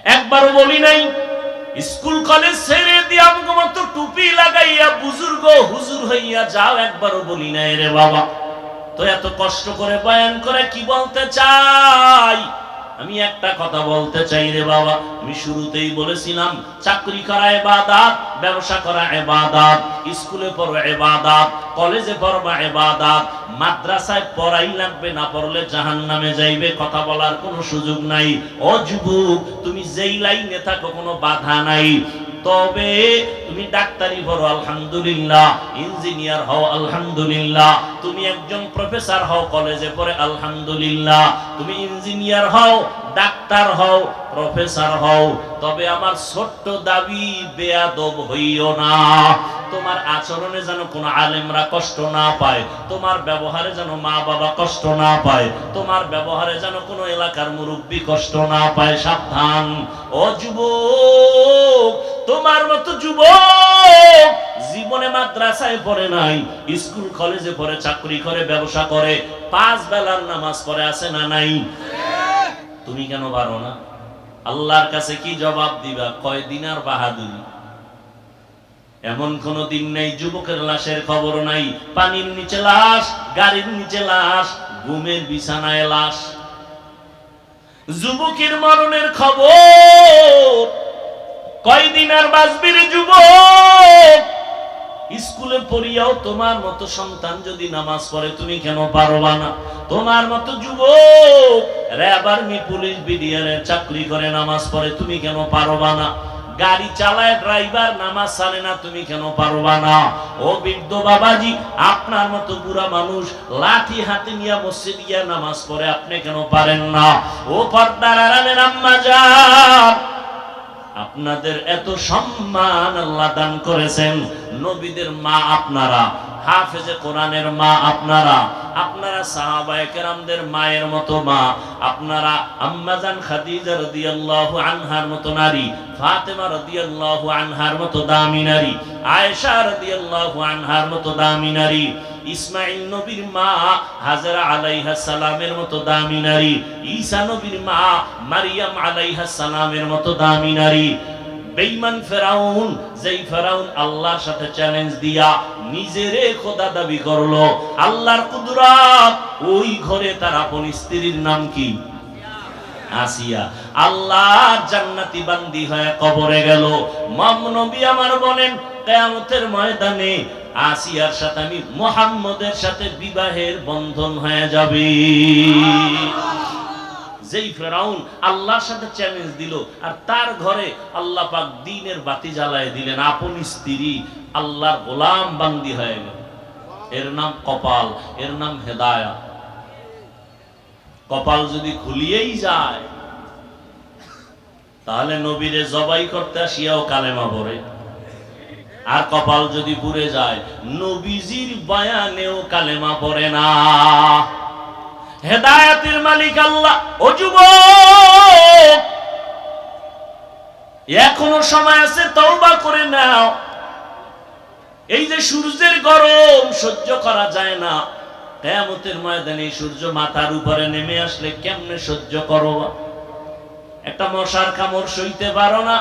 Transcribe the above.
একবারও বলি নাই স্কুল কলেজ ছেড়ে দিয়ে আমগো মতো টুপি লাগাইয়া বুজুর্গ হুজুর হইয়া যাও, একবারও বলি নাই রে বাবা। তো এত কষ্ট করে বয়ান করে কি বলতে চাই? আমি একটা কথা বলতে চাই রে বাবা, আমি শুরুতেই বলেছিলাম চাকরি করা ইবাদত, ব্যবসা করা ইবাদত, স্কুলে পড়া ইবাদত, কলেজে পড়বা ইবাদত, মাদ্রাসায় পড়াই লাগবে, না পড়লে জাহান্নামে যাইবে, কথা বলার কোনো সুযোগ নাই। ও যুবক, তুমি যেই লাইনে থাকো কোনো বাধা নাই। তবে তুমি ডাক্তারি পড়ো আলহামদুলিল্লাহ, ইঞ্জিনিয়ার হও আলহামদুলিল্লাহ, তুমি একজন প্রফেসর হও কলেজে পড়ে আলহামদুলিল্লাহ, তুমি ইঞ্জিনিয়ার হও, ডাক্তার হও, প্রফেসর হও, তবে আমার ছোট্ট দাবি বেয়াদব হইও না। তোমার আচরণে যেন কোনো আলেমরা কষ্ট না পায়, তোমার ব্যবহারে যেন মা বাবা কষ্ট না পায়, তোমার ব্যবহারে যেন কোনো এলাকার মুরব্বী কষ্ট না পায়। সাবধান ও যুবক, তোমার মতো যুবক জীবনে মাদ্রাসায় পড়ে নাই, স্কুল কলেজে পড়ে, চাকরি করে, ব্যবসা করে, 5 বেলার নামাজ পড়ে, আছে না নাই? তুমি কেন পারো না? আল্লাহর কাছে কি জবাব দিবা? কয় দিনার বাহাদুরি। এমন কোন দিন নেই যুবকের লাশের খবর নাই, পানির নিচে লাশ, গাড়ির নিচে লাশ, ঘুমের বিছানায় লাশ। যুবকের মরণের খবর কয়দিন আর বাঁচবি রে যুবক? স্কুলে পড়িয়াও তোমার মতো সন্তান যদি নামাজ পড়ে, তুমি কেন পারবা না? তোমার মতো যুবক র্যাব, আর্মি, পুলিশ, বিডিআরের চাকরি করে নামাজ পড়ে, তুমি কেন পারবা না? গাড়ি চালায় ড্রাইভার, নামাজ ছাড়ে না, তুমি কেন পারবা না? ও বৃদ্ধ বাবাজি, আপনার মতো বুড়া মানুষ লাঠি হাতে নিয়ে মসজিদে গিয়ে নামাজ পড়ে, আপনি কেন পারেন না? ও পর্দার আড়ালের আম্মা জান, আপনাদের এত সম্মান আল্লাহ দান করেছেন। নবীদের মা আপনারা, হাফেজে কোরআনের মা আপনারা, আপনারা সাহাবায়ে কেরামদের মায়ের মতো মা, আপনারা আম্মা জান খাদিজা রাদিয়াল্লাহু আনহার মতো নারী, ফাতেমা রাদিয়াল্লাহু আনহার মতো দামি নারী, আয়েশা রাদিয়াল্লাহু আনহার মতো দামি নারী, ইসমাইল নবীর মা হাজরা আলাইহিস সালামের মতো দামি নারী, ঈসা নবীর মা মারিয়াম আলাইহিস সালামের মতো দামি নারী। বেঈমান ফেরাউন, যেই ফেরাউন আল্লাহর সাথে চ্যালেঞ্জ দিয়া নিজেরে খোদা দাবি করলো, আল্লাহর কুদরত, ওই ঘরে তার আপন স্ত্রীর নাম কি? আসিয়া। আল্লাহর জান্নাতি বান্দি হয়ে কবরে গেল। নবী আমার বলেন কিয়ামতের ময়দানে আসিয়ার সাথে আমি মুহাম্মদের সাথে বিবাহের বন্ধন হয়ে যাবে। যেই ফেরাউন আল্লাহর সাথে চ্যালেঞ্জ দিল, আর তার ঘরে আল্লাহ পাক দ্বীনের বাতি জ্বালায় দিলেন, আপন স্ত্রী আল্লাহর গোলাম বান্দি হয়ে গেল। এর নাম কপাল, এর নাম হেদায়েত। কপাল যদি খুলিয়েই যায়, তাহলে নবীরে জবাই করতে আসিয়াও কালেমা পড়ে। আর কপাল যদি পুড়ে যায়, নবীজির বয়ানেও কালেমা পড়ে না। হেদায়েতের মালিক আল্লাহ। ও যুবক, এখনো সময় আছে, তওবা করে নাও। এই যে সূর্যের গরম সহ্য করা যায় না, কিয়ামতের ময়দানে সূর্য মাথার উপরে নেমে আসলে কেমনে সহ্য করবা? একটা মশার কামড় সইতে পারো না,